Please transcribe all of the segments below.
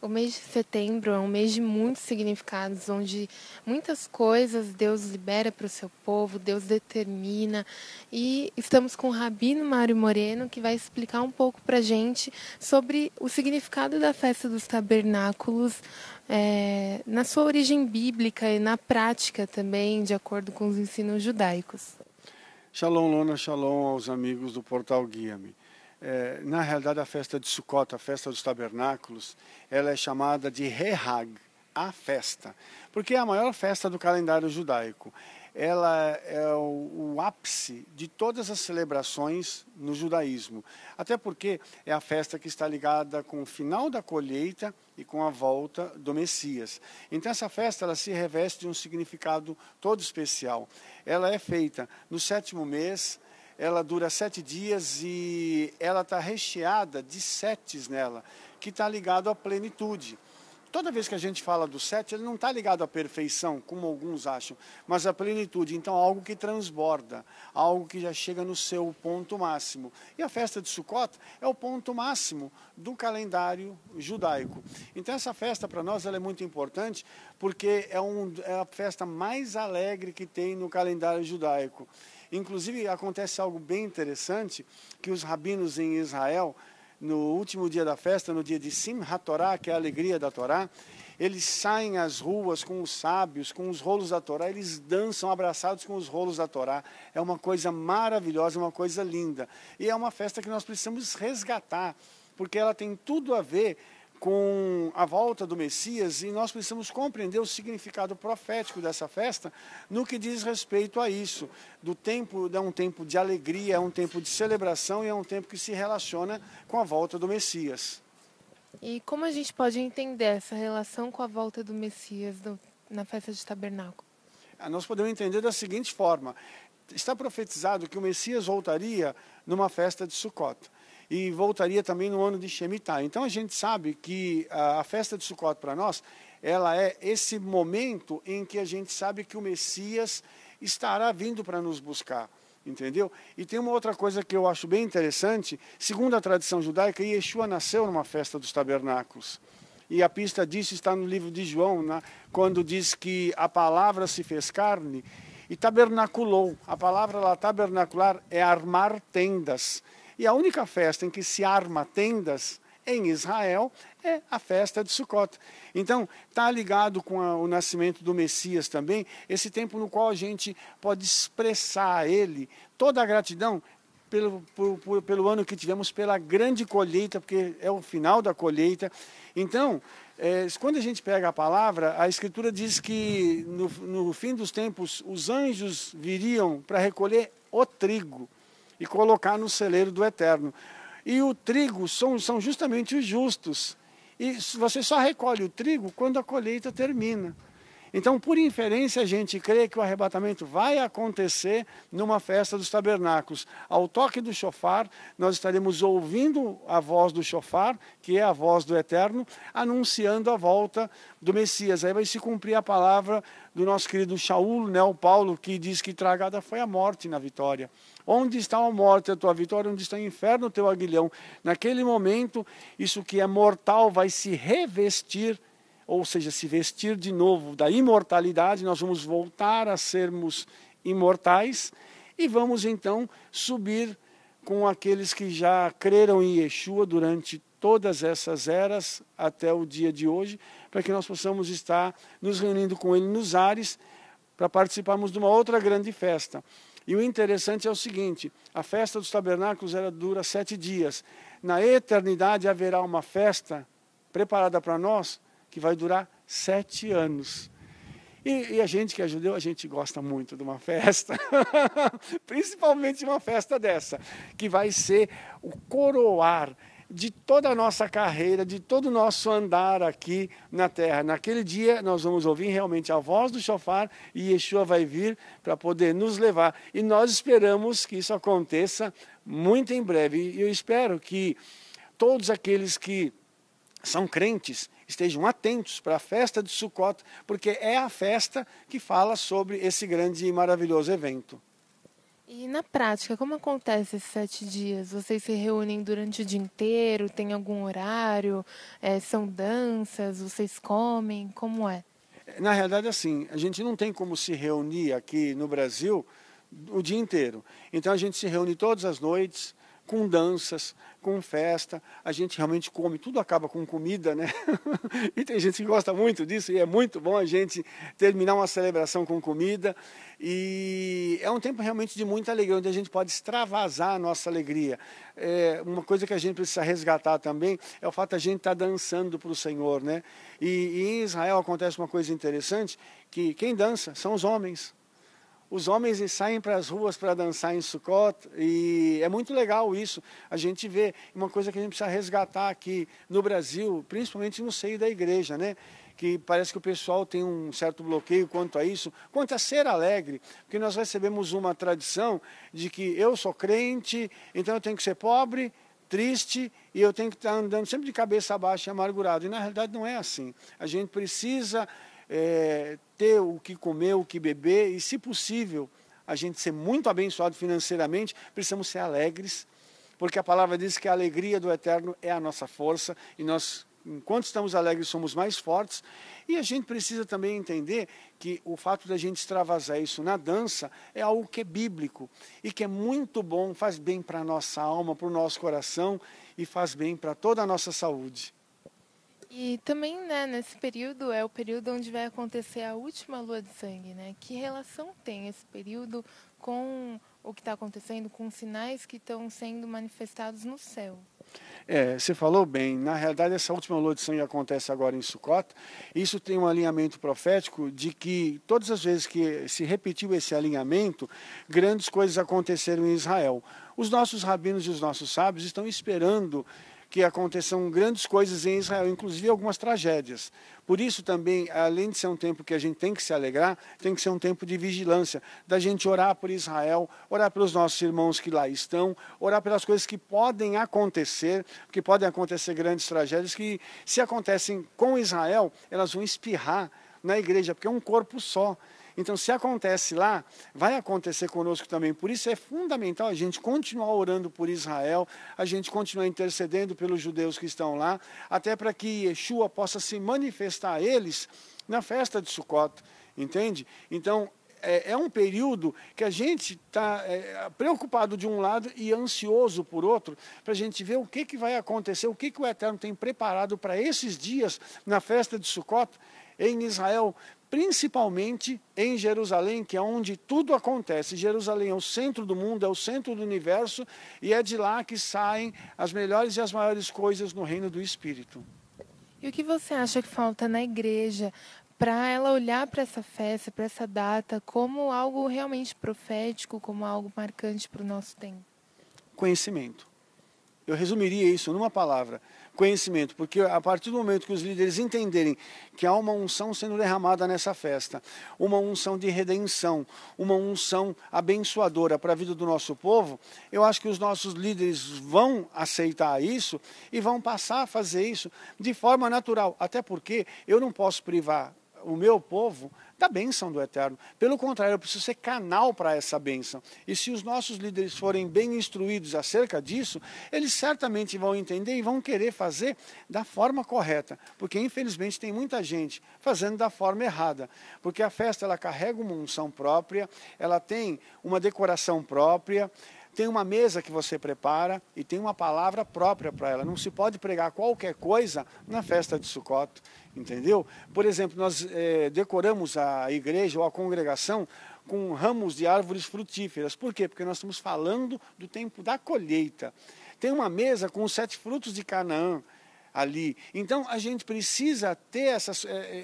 O mês de setembro é um mês de muitos significados, onde muitas coisas Deus libera para o seu povo, Deus determina. E estamos com o Rabino Mário Moreno, que vai explicar um pouco para a gente sobre o significado da festa dos tabernáculos, na sua origem bíblica e na prática também, de acordo com os ensinos judaicos. Shalom, Lona, shalom aos amigos do Portal Guia-me. Na realidade, a festa de Sukkot, a festa dos tabernáculos, ela é chamada de Rehag, a festa, porque é a maior festa do calendário judaico. Ela é o ápice de todas as celebrações no judaísmo, até porque é a festa que está ligada com o final da colheita e com a volta do Messias. Então essa festa ela se reveste de um significado todo especial. Ela é feita no 7º mês, ela dura 7 dias e ela está recheada de setes nela, que está ligado à plenitude. Toda vez que a gente fala do 7, ele não está ligado à perfeição, como alguns acham, mas à plenitude. Então, algo que transborda, algo que já chega no seu ponto máximo. E a festa de Sukkot é o ponto máximo do calendário judaico. Então, essa festa, para nós, ela é muito importante, porque é a festa mais alegre que tem no calendário judaico. Inclusive, acontece algo bem interessante, que os rabinos em Israel, no último dia da festa, no dia de Simchat Torá, que é a alegria da Torá, eles saem às ruas com os sábios, com os rolos da Torá, eles dançam abraçados com os rolos da Torá. É uma coisa maravilhosa, uma coisa linda. E é uma festa que nós precisamos resgatar, porque ela tem tudo a ver com a volta do Messias, e nós precisamos compreender o significado profético dessa festa no que diz respeito a isso. É um tempo de alegria, é um tempo de celebração e é um tempo que se relaciona com a volta do Messias. E como a gente pode entender essa relação com a volta do Messias na festa de tabernáculo? Nós podemos entender da seguinte forma: está profetizado que o Messias voltaria numa festa de Sukkot. E voltaria também no ano de Shemitah. Então a gente sabe que a festa de Sukkot para nós, ela é esse momento em que a gente sabe que o Messias estará vindo para nos buscar, entendeu? E tem uma outra coisa que eu acho bem interessante, segundo a tradição judaica, Yeshua nasceu numa festa dos tabernáculos. E a pista disso está no livro de João, né, quando diz que a palavra se fez carne e tabernaculou. A palavra lá, tabernacular, é armar tendas. E a única festa em que se arma tendas em Israel é a festa de Sukkot. Então, está ligado com o nascimento do Messias também, esse tempo no qual a gente pode expressar a Ele toda a gratidão pelo ano que tivemos, pela grande colheita, porque é o final da colheita. Então, quando a gente pega a palavra, a Escritura diz que no fim dos tempos os anjos viriam para recolher o trigo e colocar no celeiro do Eterno. E o trigo são justamente os justos. E você só recolhe o trigo quando a colheita termina. Então, por inferência, a gente crê que o arrebatamento vai acontecer numa festa dos tabernáculos. Ao toque do shofar, nós estaremos ouvindo a voz do shofar, que é a voz do Eterno, anunciando a volta do Messias. Aí vai se cumprir a palavra do nosso querido Shaul, né, o Paulo, que diz que tragada foi a morte na vitória. Onde está a morte, a tua vitória? Onde está o inferno, o teu aguilhão? Naquele momento, isso que é mortal vai se revestir, ou seja, se vestir de novo da imortalidade. Nós vamos voltar a sermos imortais e vamos então subir com aqueles que já creram em Yeshua durante todas essas eras até o dia de hoje, para que nós possamos estar nos reunindo com Ele nos ares para participarmos de uma outra grande festa. E o interessante é o seguinte: a festa dos tabernáculos ela dura 7 dias. Na eternidade haverá uma festa preparada para nós que vai durar 7 anos. E a gente que é judeu, a gente gosta muito de uma festa, principalmente uma festa dessa, que vai ser o coroar de toda a nossa carreira, de todo o nosso andar aqui na terra. Naquele dia nós vamos ouvir realmente a voz do shofar e Yeshua vai vir para poder nos levar. E nós esperamos que isso aconteça muito em breve. E eu espero que todos aqueles que são crentes estejam atentos para a festa de Sukkot, porque é a festa que fala sobre esse grande e maravilhoso evento. E na prática, como acontece esses 7 dias? Vocês se reúnem durante o dia inteiro? Tem algum horário? São danças? Vocês comem? Como é? Na realidade, assim, a gente não tem como se reunir aqui no Brasil o dia inteiro. Então a gente se reúne todas as noites, com danças, com festa, a gente realmente come, tudo acaba com comida, né? E tem gente que gosta muito disso, e é muito bom a gente terminar uma celebração com comida. E é um tempo realmente de muita alegria, onde a gente pode extravasar a nossa alegria. Uma coisa que a gente precisa resgatar também é o fato de a gente estar dançando para o Senhor, né? E em Israel acontece uma coisa interessante, que quem dança são os homens. Os homens saem para as ruas para dançar em Sukkot, e é muito legal isso. A gente vê uma coisa que a gente precisa resgatar aqui no Brasil, principalmente no seio da igreja, né? Que parece que o pessoal tem um certo bloqueio quanto a isso, quanto a ser alegre, porque nós recebemos uma tradição de que eu sou crente, então eu tenho que ser pobre, triste, e eu tenho que estar andando sempre de cabeça baixa e amargurado. E na realidade não é assim. A gente precisa ter o que comer, o que beber, e se possível, a gente ser muito abençoado financeiramente, precisamos ser alegres, porque a palavra diz que a alegria do Eterno é a nossa força, e nós, enquanto estamos alegres, somos mais fortes. E a gente precisa também entender que o fato da gente extravasar isso na dança é algo que é bíblico, e que é muito bom, faz bem para a nossa alma, para o nosso coração, e faz bem para toda a nossa saúde. E também, né, nesse período é o período onde vai acontecer a última lua de sangue, né? Que relação tem esse período com o que está acontecendo, com os sinais que estão sendo manifestados no céu? Você falou bem, na realidade essa última lua de sangue acontece agora em Sukkot. Isso tem um alinhamento profético de que todas as vezes que se repetiu esse alinhamento, grandes coisas aconteceram em Israel. Os nossos rabinos e os nossos sábios estão esperando que aconteçam grandes coisas em Israel, inclusive algumas tragédias. Por isso também, além de ser um tempo que a gente tem que se alegrar, tem que ser um tempo de vigilância, da gente orar por Israel, orar pelos nossos irmãos que lá estão, orar pelas coisas que podem acontecer, porque podem acontecer grandes tragédias que, se acontecem com Israel, elas vão espirrar na igreja, porque é um corpo só. Então, se acontece lá, vai acontecer conosco também. Por isso é fundamental a gente continuar orando por Israel, a gente continuar intercedendo pelos judeus que estão lá, até para que Yeshua possa se manifestar a eles na festa de Sukkot, entende? Então, é um período que a gente está preocupado de um lado e ansioso por outro, para a gente ver o que vai acontecer, o que o Eterno tem preparado para esses dias na festa de Sukkot em Israel, principalmente em Jerusalém, que é onde tudo acontece. Jerusalém é o centro do mundo, é o centro do universo, e é de lá que saem as melhores e as maiores coisas no reino do Espírito. E o que você acha que falta na igreja para ela olhar para essa festa, para essa data, como algo realmente profético, como algo marcante para o nosso tempo? Conhecimento. Eu resumiria isso numa palavra: conhecimento, porque a partir do momento que os líderes entenderem que há uma unção sendo derramada nessa festa, uma unção de redenção, uma unção abençoadora para a vida do nosso povo, eu acho que os nossos líderes vão aceitar isso e vão passar a fazer isso de forma natural, até porque eu não posso privar o meu povo da bênção do Eterno. Pelo contrário, eu preciso ser canal para essa bênção. E se os nossos líderes forem bem instruídos acerca disso, eles certamente vão entender e vão querer fazer da forma correta. Porque, infelizmente, tem muita gente fazendo da forma errada. Porque a festa, ela carrega uma unção própria, ela tem uma decoração própria, tem uma mesa que você prepara e tem uma palavra própria para ela. Não se pode pregar qualquer coisa na festa de Sukkot, entendeu? Por exemplo, nós decoramos a igreja ou a congregação com ramos de árvores frutíferas. Por quê? Porque nós estamos falando do tempo da colheita. Tem uma mesa com os 7 frutos de Canaã ali. Então, a gente precisa ter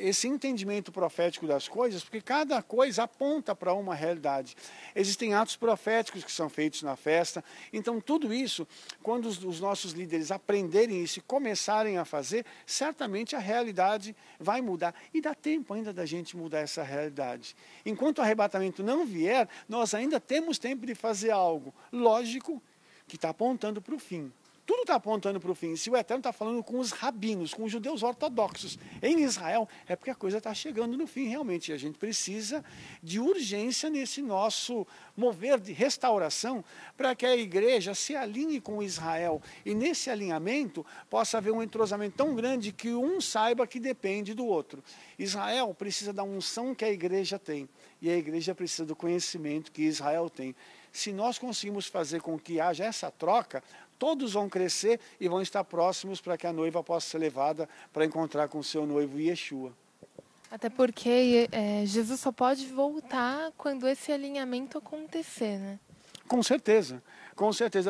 esse entendimento profético das coisas, porque cada coisa aponta para uma realidade. Existem atos proféticos que são feitos na festa. Então, tudo isso, quando os nossos líderes aprenderem isso e começarem a fazer, certamente a realidade vai mudar. E dá tempo ainda da gente mudar essa realidade. Enquanto o arrebatamento não vier, nós ainda temos tempo de fazer algo. Lógico que está apontando para o fim. Tudo está apontando para o fim. Se o Eterno está falando com os rabinos, com os judeus ortodoxos em Israel, é porque a coisa está chegando no fim realmente. E a gente precisa de urgência nesse nosso mover de restauração para que a igreja se alinhe com Israel. E nesse alinhamento possa haver um entrosamento tão grande que um saiba que depende do outro. Israel precisa da unção que a igreja tem. E a igreja precisa do conhecimento que Israel tem. Se nós conseguimos fazer com que haja essa troca, todos vão crescer e vão estar próximos para que a noiva possa ser levada para encontrar com o seu noivo Yeshua. Até porque Jesus só pode voltar quando esse alinhamento acontecer, né? Com certeza,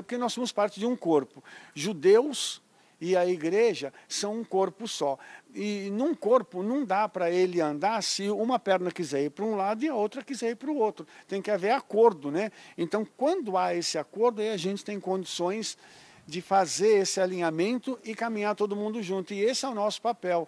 porque nós somos parte de um corpo. Judeus e a igreja são um corpo só. E num corpo não dá para ele andar se uma perna quiser ir para um lado e a outra quiser ir para o outro. Tem que haver acordo, né? Então, quando há esse acordo, aí a gente tem condições de fazer esse alinhamento e caminhar todo mundo junto. E esse é o nosso papel.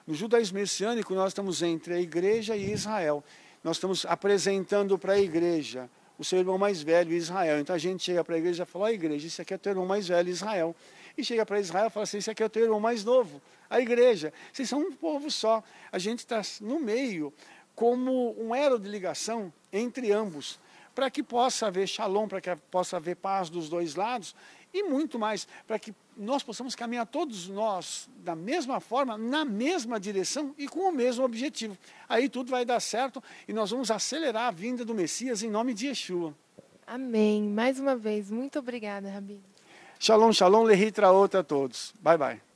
No judaísmo messiânico, nós estamos entre a igreja e Israel. Nós estamos apresentando para a igreja o seu irmão mais velho, Israel. Então a gente chega para a igreja e fala, ó, igreja, esse aqui é o teu irmão mais velho, Israel. E chega para Israel e fala assim, esse aqui é o teu irmão mais novo, a igreja. Vocês são um povo só. A gente está no meio como um elo de ligação entre ambos, para que possa haver shalom, para que possa haver paz dos dois lados e muito mais, para que nós possamos caminhar todos nós da mesma forma, na mesma direção e com o mesmo objetivo. Aí tudo vai dar certo e nós vamos acelerar a vinda do Messias em nome de Yeshua. Amém. Mais uma vez, muito obrigada, Rabino. Shalom, shalom, lehitraot a todos. Bye, bye.